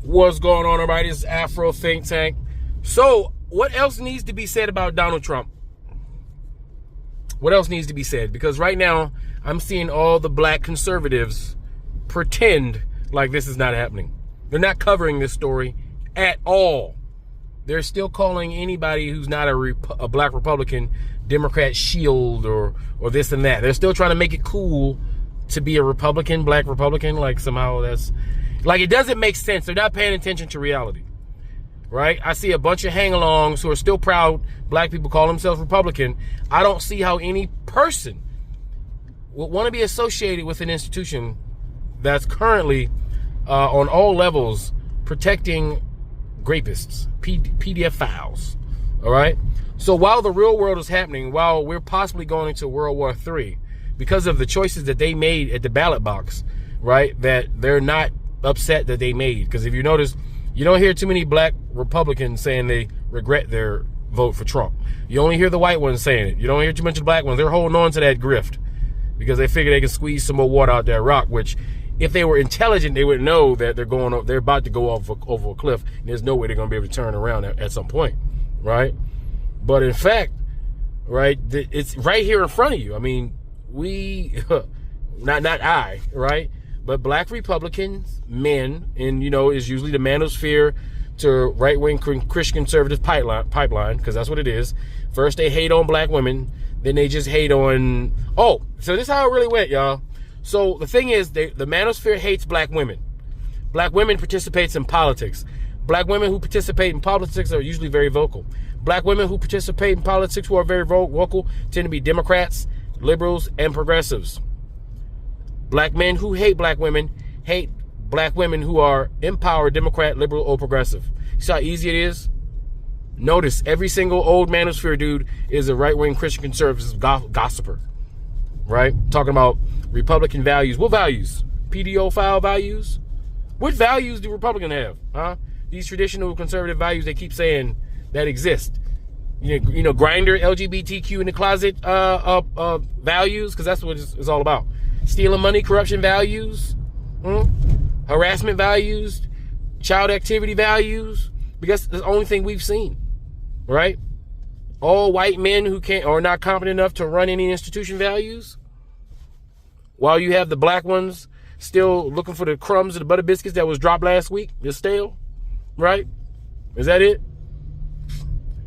What's going on, everybody? This is Afro Think Tank. So, what else needs to be said about Donald Trump? What else needs to be said? Because right now, I'm seeing all the black conservatives pretend like this is not happening. They're not covering this story at all. They're still calling anybody who's not a black Republican Democrat shield or this and that. They're still trying to make it cool to be a Republican, black Republican. Like somehow that's like, it doesn't make sense. They're not paying attention to reality, right? I see a bunch of hang-alongs who are still proud black people call themselves Republican. I don't see how any person would want to be associated with an institution that's currently on all levels protecting rapists, PDF files, all right? So while the real world is happening, while we're possibly going into World War III, because of the choices that they made at the ballot box, right, that they're not upset that they made. Because if you notice, you don't hear too many black Republicans saying they regret their vote for Trump. You only hear the white ones saying it. You don't hear too much of the black ones. They're holding on to that grift because they figure they can squeeze some more water out that rock, which if they were intelligent, they would know that they're about to go over a cliff, and there's no way they're going to be able to turn around at some point, right? But in fact, right, it's right here in front of you. I mean, we, not I, right? But black Republicans, men, and is usually the manosphere to right-wing Christian conservative pipeline, because that's what it is. First they hate on black women, then they just hate on, so this is how it really went, y'all. So the thing is, the manosphere hates black women. Black women participates in politics. Black women who participate in politics are usually very vocal. Black women who participate in politics who are very vocal tend to be Democrats, liberals, and progressives. Black men who hate black women who are empowered, Democrat, liberal, or progressive. You see how easy it is? Notice every single old manosphere dude is a right-wing Christian conservative gossiper, right? Talking about Republican values. What values? PDO file values? What values do Republicans have? Huh? These traditional conservative values they keep saying that exist. Grinder, LGBTQ in the closet values, because that's what it's all about. Stealing money, corruption values, harassment values, child activity values, because that's the only thing we've seen, right? All white men who are not competent enough to run any institution values, while you have the black ones still looking for the crumbs of the butter biscuits that was dropped last week. They're stale, right? Is that it?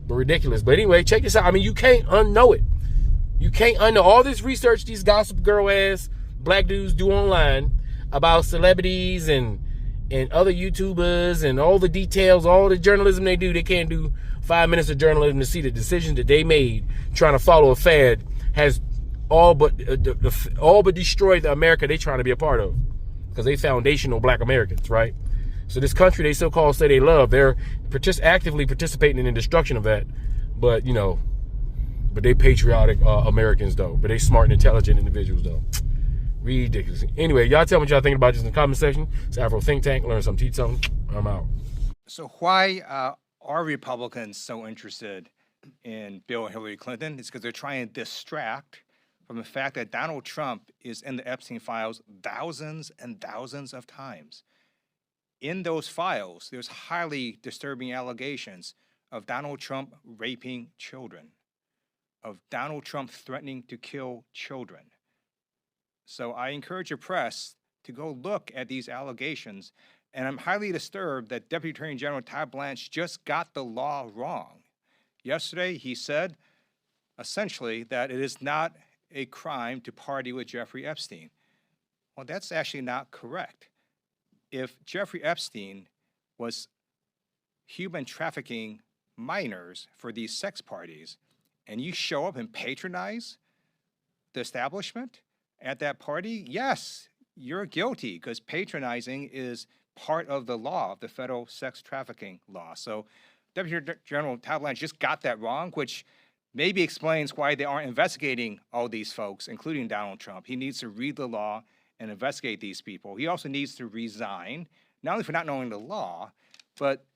But ridiculous. But anyway, check this out. I mean, you can't unknow it. You can't unknow all this research these gossip girl ass black dudes do online about celebrities and other YouTubers and all the details, all the journalism they do. They can't do 5 minutes of journalism to see the decisions that they made trying to follow a fad has all but destroyed the America they trying to be a part of, because they foundational black Americans, right? So this country they so-called say they love, they're actively participating in the destruction of that. But but they patriotic Americans though. But they smart and intelligent individuals though. Ridiculous. Anyway, y'all tell me what y'all think about this in the comment section. It's Afro Think Tank. Learn something, teach something. I'm out. So why are Republicans so interested in Bill and Hillary Clinton? It's because they're trying to distract from the fact that Donald Trump is in the Epstein files thousands and thousands of times. In those files, there's highly disturbing allegations of Donald Trump raping children, of Donald Trump threatening to kill children. So I encourage your press to go look at these allegations, and I'm highly disturbed that Deputy Attorney General Todd Blanche just got the law wrong. Yesterday, he said, essentially, that it is not a crime to party with Jeffrey Epstein. Well, that's actually not correct. If Jeffrey Epstein was human trafficking minors for these sex parties, and you show up and patronize the establishment at that party, yes, you're guilty, because patronizing is part of the law, of the federal sex trafficking law. So Deputy General Todd Blanche just got that wrong, which maybe explains why they aren't investigating all these folks, including Donald Trump. He needs to read the law and investigate these people. He also needs to resign, not only for not knowing the law, but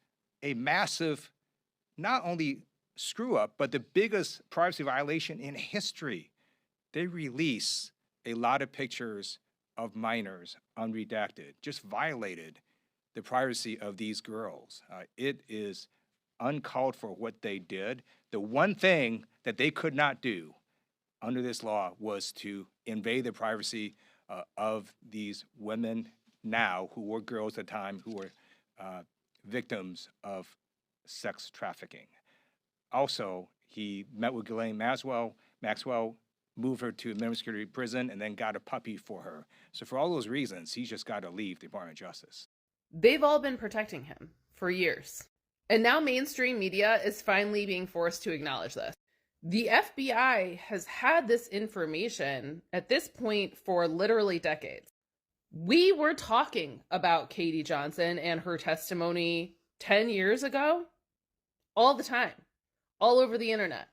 a massive, not only screw up, but the biggest privacy violation in history. They release a lot of pictures of minors unredacted, just violated the privacy of these girls. It is uncalled for what they did. The one thing that they could not do under this law was to invade the privacy of these women now who were girls at the time who were victims of sex trafficking. Also, he met with Ghislaine Maxwell, moved her to minimum security prison, and then got a puppy for her. So for all those reasons, he's just got to leave the Department of Justice. They've all been protecting him for years. And now mainstream media is finally being forced to acknowledge this. The FBI has had this information at this point for literally decades. We were talking about Katie Johnson and her testimony 10 years ago all the time, all over the internet.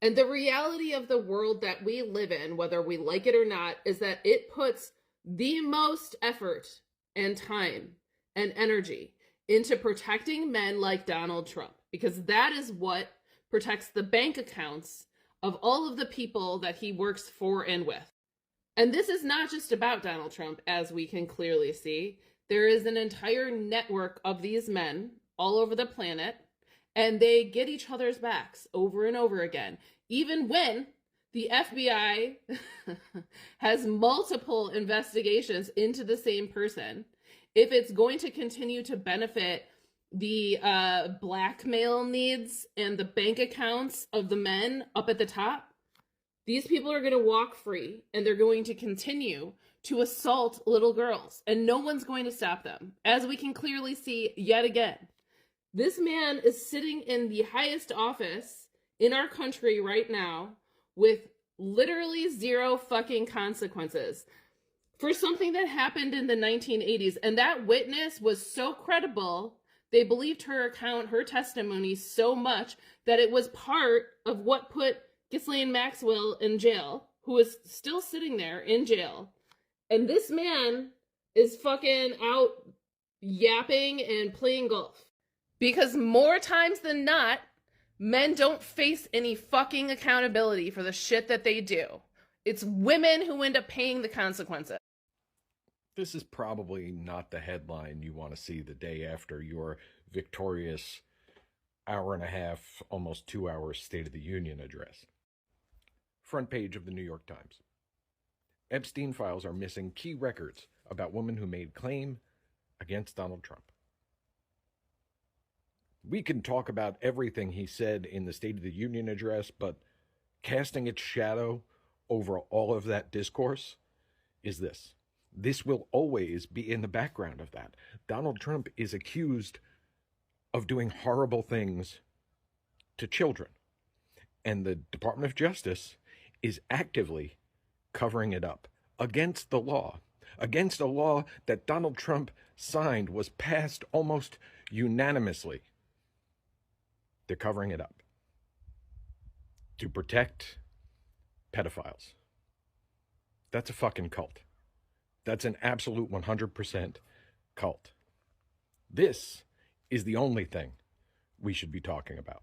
And the reality of the world that we live in, whether we like it or not, is that it puts the most effort and time and energy into protecting men like Donald Trump, because that is what protects the bank accounts of all of the people that he works for and with. And this is not just about Donald Trump, as we can clearly see. There is an entire network of these men all over the planet, and they get each other's backs over and over again, even when the FBI has multiple investigations into the same person. If it's going to continue to benefit the blackmail needs and the bank accounts of the men up at the top, these people are going to walk free, and they're going to continue to assault little girls, and no one's going to stop them. As we can clearly see yet again, this man is sitting in the highest office in our country right now with literally zero fucking consequences for something that happened in the 1980s. And that witness was so credible, they believed her account, her testimony so much that it was part of what put Ghislaine Maxwell in jail, who is still sitting there in jail. And this man is fucking out yapping and playing golf. Because more times than not, men don't face any fucking accountability for the shit that they do. It's women who end up paying the consequences. This is probably not the headline you want to see the day after your victorious hour and a half, almost 2 hour State of the Union address. Front page of the New York Times. Epstein files are missing key records about women who made claim against Donald Trump. We can talk about everything he said in the State of the Union address, but casting its shadow over all of that discourse is this. This will always be in the background of that. Donald Trump is accused of doing horrible things to children, and the Department of Justice is actively covering it up against the law, against a law that Donald Trump signed, was passed almost unanimously. They're covering it up to protect pedophiles. That's a fucking cult. That's an absolute 100% cult. This is the only thing we should be talking about.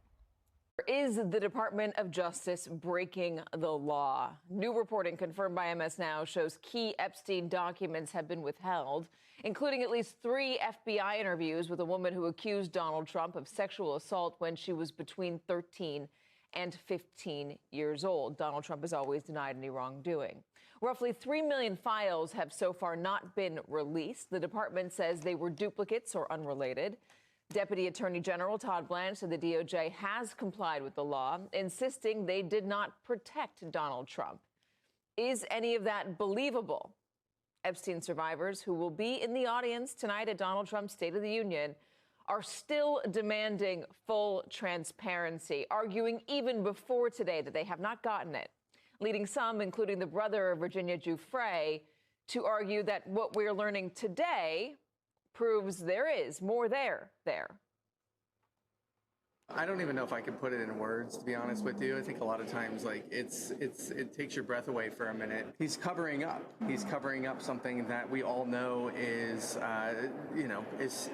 Is the Department of Justice breaking the law? New reporting confirmed by MS Now shows key Epstein documents have been withheld, including at least 3 FBI interviews with a woman who accused Donald Trump of sexual assault when she was between 13 and 15 years old. Donald Trump has always denied any wrongdoing. Roughly 3 million files have so far not been released. The department says they were duplicates or unrelated. Deputy Attorney General Todd Blanche said the DOJ has complied with the law, insisting they did not protect Donald Trump. Is any of that believable? Epstein survivors, who will be in the audience tonight at Donald Trump's State of the Union, are still demanding full transparency, arguing even before today that they have not gotten it, leading some, including the brother of Virginia Giuffre, to argue that what we're learning today proves there is more there. I don't even know if I can put it in words, to be honest with you. I think a lot of times, like, it takes your breath away for a minute. He's covering up. He's covering up something that we all know is, is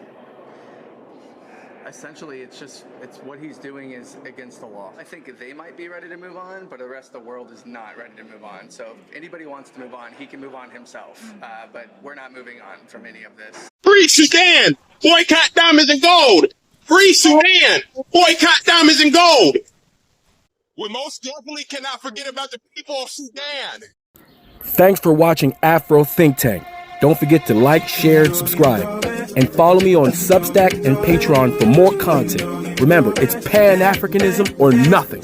essentially, it's what he's doing is against the law. I think they might be ready to move on, but the rest of the world is not ready to move on. So if anybody wants to move on, he can move on himself. But we're not moving on from any of this. Preach again. Boycott diamonds and gold. Free Sudan. Boycott diamonds and gold. We most definitely cannot forget about the people of Sudan. Thanks for watching Afro Think Tank. Don't forget to like, share, and subscribe. And follow me on Substack and Patreon for more content. Remember, it's Pan-Africanism or nothing.